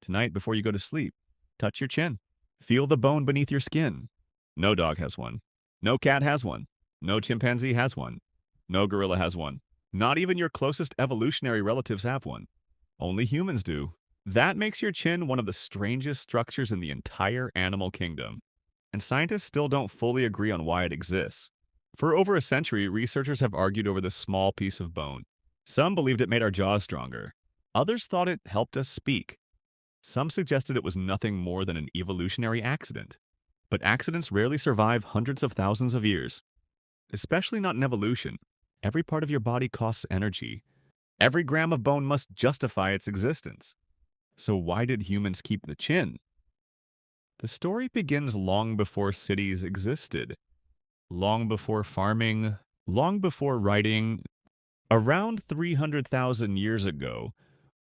Tonight, before you go to sleep, touch your chin. Feel the bone beneath your skin. No dog has one. No cat has one. No chimpanzee has one. No gorilla has one. Not even your closest evolutionary relatives have one. Only humans do. That makes your chin one of the strangest structures in the entire animal kingdom. And scientists still don't fully agree on why it exists. For over a century, researchers have argued over this small piece of bone. Some believed it made our jaws stronger. Others thought it helped us speak. Some suggested it was nothing more than an evolutionary accident. But accidents rarely survive hundreds of thousands of years. Especially not in evolution. Every part of your body costs energy. Every gram of bone must justify its existence. So why did humans keep the chin? The story begins long before cities existed. Long before farming, long before writing. Around 300,000 years ago,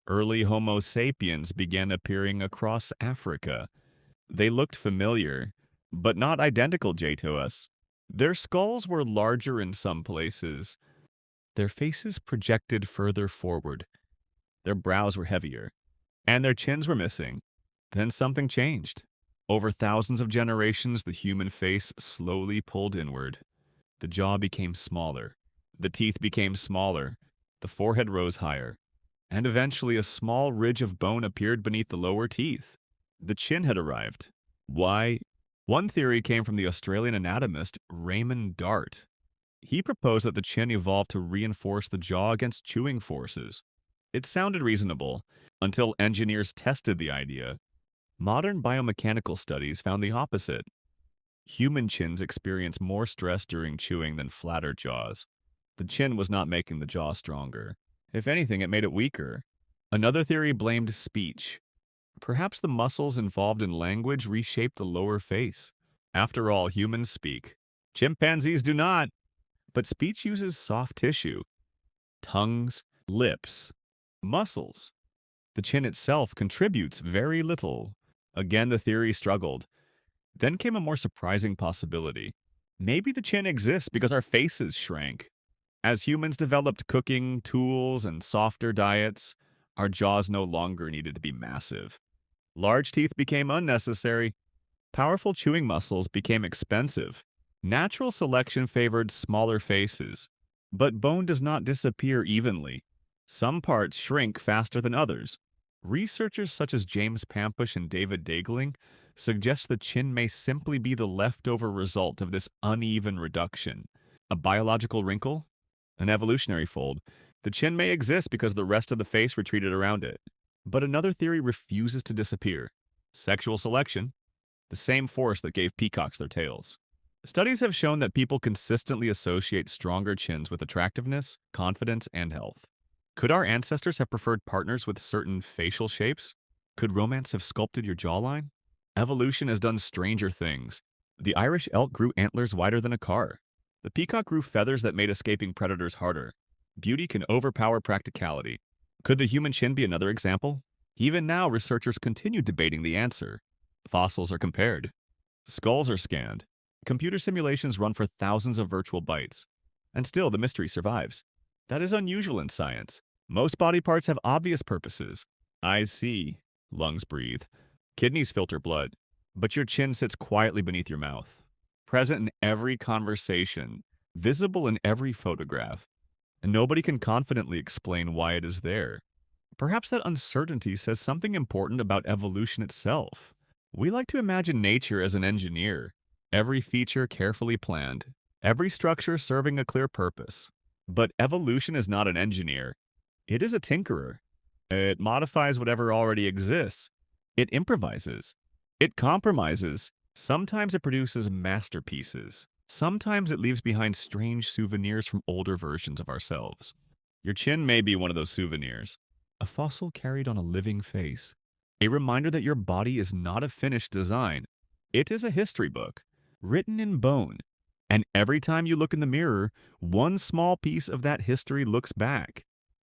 early Homo sapiens began appearing across Africa. They looked familiar, but not identical, to us. Their skulls were larger in some places. Their faces projected further forward. Their brows were heavier, and their chins were missing. Then something changed. Over thousands of generations, the human face slowly pulled inward. The jaw became smaller. The teeth became smaller. The forehead rose higher. And eventually a small ridge of bone appeared beneath the lower teeth. The chin had arrived. Why? One theory came from the Australian anatomist Raymond Dart. He proposed that the chin evolved to reinforce the jaw against chewing forces. It sounded reasonable, until engineers tested the idea. Modern biomechanical studies found the opposite. Human chins experience more stress during chewing than flatter jaws. The chin was not making the jaw stronger. If anything, it made it weaker. Another theory blamed speech. Perhaps the muscles involved in language reshaped the lower face. After all, humans speak. Chimpanzees do not. But speech uses soft tissue. Tongues, lips, muscles. The chin itself contributes very little. Again, the theory struggled. Then came a more surprising possibility. Maybe the chin exists because our faces shrank. As humans developed cooking, tools, and softer diets, our jaws no longer needed to be massive. Large teeth became unnecessary. Powerful chewing muscles became expensive. Natural selection favored smaller faces. But bone does not disappear evenly. Some parts shrink faster than others. Researchers such as James Pampush and David Daegling suggest the chin may simply be the leftover result of this uneven reduction. A biological wrinkle? An evolutionary fold. The chin may exist because the rest of the face retreated around it. But another theory refuses to disappear. Sexual selection. The same force that gave peacocks their tails. Studies have shown that people consistently associate stronger chins with attractiveness, confidence, and health. Could our ancestors have preferred partners with certain facial shapes? Could romance have sculpted your jawline? Evolution has done stranger things. The Irish elk grew antlers wider than a car. The peacock grew feathers that made escaping predators harder. Beauty can overpower practicality. Could the human chin be another example? Even now, researchers continue debating the answer. Fossils are compared. Skulls are scanned. Computer simulations run for thousands of virtual bytes. And still, the mystery survives. That is unusual in science. Most body parts have obvious purposes. Eyes see, lungs breathe, kidneys filter blood, but your chin sits quietly beneath your mouth. Present in every conversation, visible in every photograph, and nobody can confidently explain why it is there. Perhaps that uncertainty says something important about evolution itself. We like to imagine nature as an engineer, every feature carefully planned, every structure serving a clear purpose. But evolution is not an engineer. It is a tinkerer. It modifies whatever already exists. It improvises. It compromises. Sometimes it produces masterpieces. Sometimes it leaves behind strange souvenirs from older versions of ourselves. Your chin may be one of those souvenirs. A fossil carried on a living face. A reminder that your body is not a finished design. It is a history book, written in bone. And every time you look in the mirror, one small piece of that history looks back.